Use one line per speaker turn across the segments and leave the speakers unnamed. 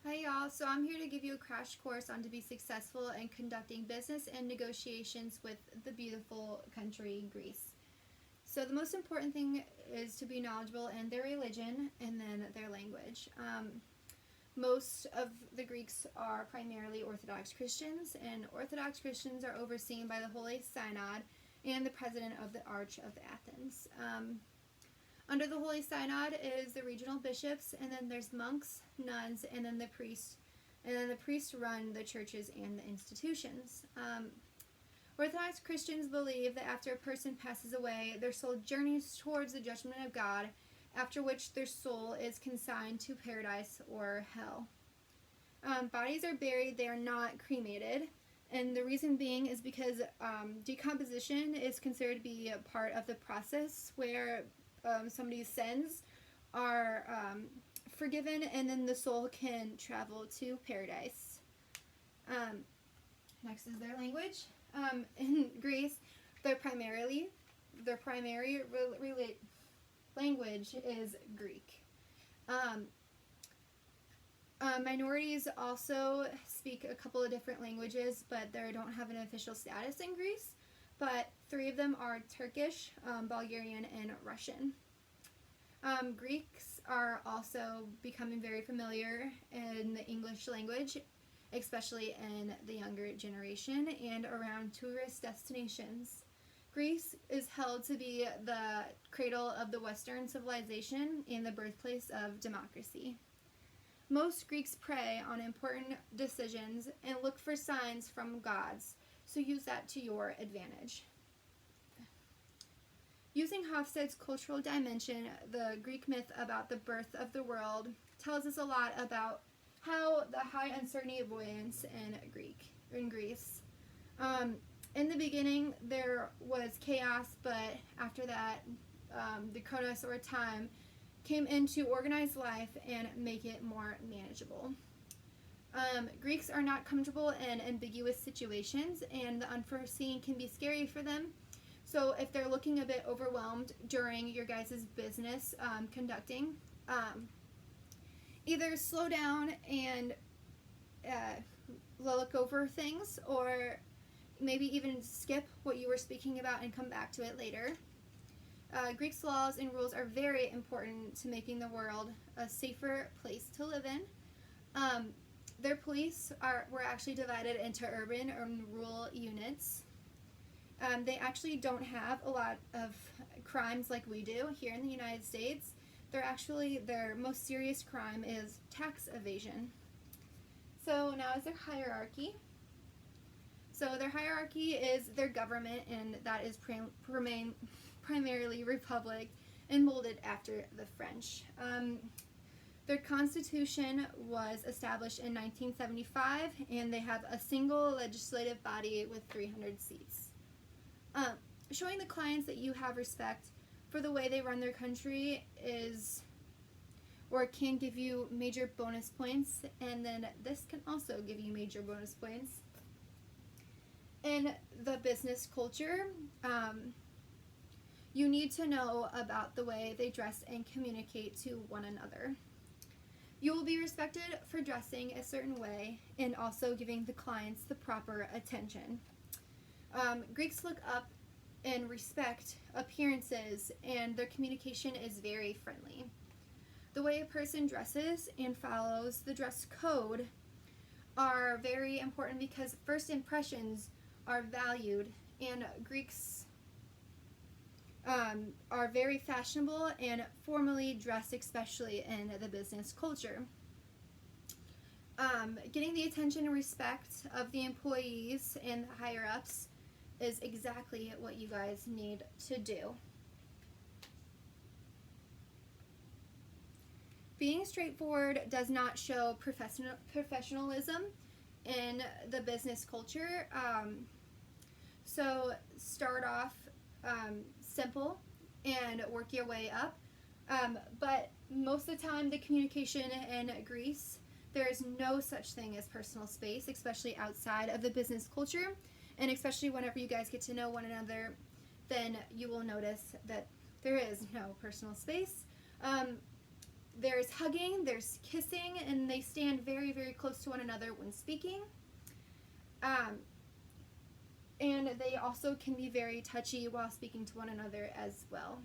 Hi y'all, so I'm here to give you a crash course on to be successful in conducting business and negotiations with the beautiful country Greece. So the most important thing is to be knowledgeable in their religion and then their language. Most of the Greeks are primarily Orthodox Christians, and Orthodox Christians are overseen by the Holy Synod and the president of the Arch of Athens. Under the Holy Synod is the regional bishops, and then there's monks, nuns, and then the priests. And then the priests run the churches and the institutions. Orthodox Christians believe that after a person passes away, their soul journeys towards the judgment of God, after which their soul is consigned to paradise or hell. Bodies are buried, they are not cremated. And the reason being is because decomposition is considered to be a part of the process where somebody's sins are forgiven, and then the soul can travel to paradise. Next is their language. In Greece, their primary language is Greek. Minorities also speak a couple of different languages, but they don't have an official status in Greece. But 3 of them are Turkish, Bulgarian, and Russian. Greeks are also becoming very familiar in the English language, especially in the younger generation and around tourist destinations. Greece is held to be the cradle of the Western civilization and the birthplace of democracy. Most Greeks pray on important decisions and look for signs from gods, so use that to your advantage. Using Hofstede's cultural dimension, the Greek myth about the birth of the world tells us a lot about how the high uncertainty avoidance in Greece. In the beginning, there was chaos, but after that, the Kronos, or time, came in to organize life and make it more manageable. Greeks are not comfortable in ambiguous situations, and the unforeseen can be scary for them. So if they're looking a bit overwhelmed during your guys' business conducting, either slow down and look over things, or maybe even skip what you were speaking about and come back to it later. Greeks' laws and rules are very important to making the world a safer place to live in. Their police were actually divided into urban and rural units. They actually don't have a lot of crimes like we do here in the United States. Their most serious crime is tax evasion. So now is their hierarchy. So their hierarchy is their government, and that is primarily republic and molded after the French. Their constitution was established in 1975, and they have a single legislative body with 300 seats. Showing the clients that you have respect for the way they run their country can give you major bonus points, and then this can also give you major bonus points. In the business culture, you need to know about the way they dress and communicate to one another. You will be respected for dressing a certain way and also giving the clients the proper attention. Greeks look up and respect appearances, and their communication is very friendly. The way a person dresses and follows the dress code are very important because first impressions are valued, and Greeks are very fashionable and formally dressed, especially in the business culture. Getting the attention and respect of the employees and the higher-ups is exactly what you guys need to do. Being straightforward does not show professionalism in the business culture. So start off simple and work your way up. But most of the time, the communication in Greece, there is no such thing as personal space, especially outside of the business culture. And especially whenever you guys get to know one another, then you will notice that there is no personal space. There's hugging, there's kissing, and they stand very, very close to one another when speaking. And they also can be very touchy while speaking to one another as well.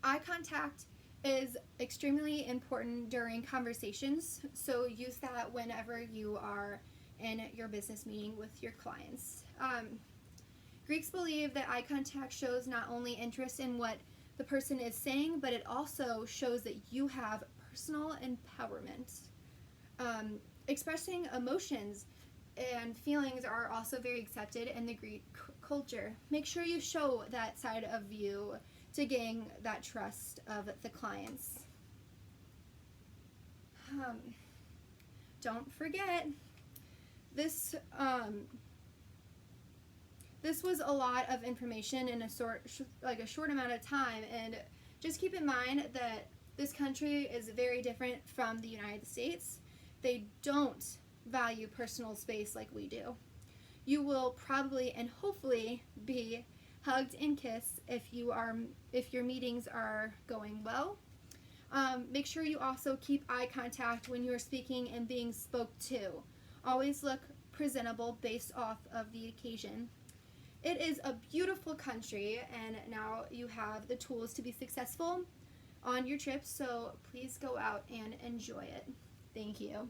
Eye contact is extremely important during conversations, so use that whenever you are in your business meeting with your clients. Greeks believe that eye contact shows not only interest in what the person is saying, but it also shows that you have personal empowerment. Expressing emotions and feelings are also very accepted in the Greek culture. Make sure you show that side of you to gain that trust of the clients. Don't forget, this was a lot of information in a short amount of time, and just keep in mind that this country is very different from the United States. They don't value personal space like we do. You will probably and hopefully be hugged and kissed if your meetings are going well. Make sure you also keep eye contact when you are speaking and being spoke to. Always look presentable based off of the occasion. It is a beautiful country, and now you have the tools to be successful on your trip, so please go out and enjoy it. Thank you.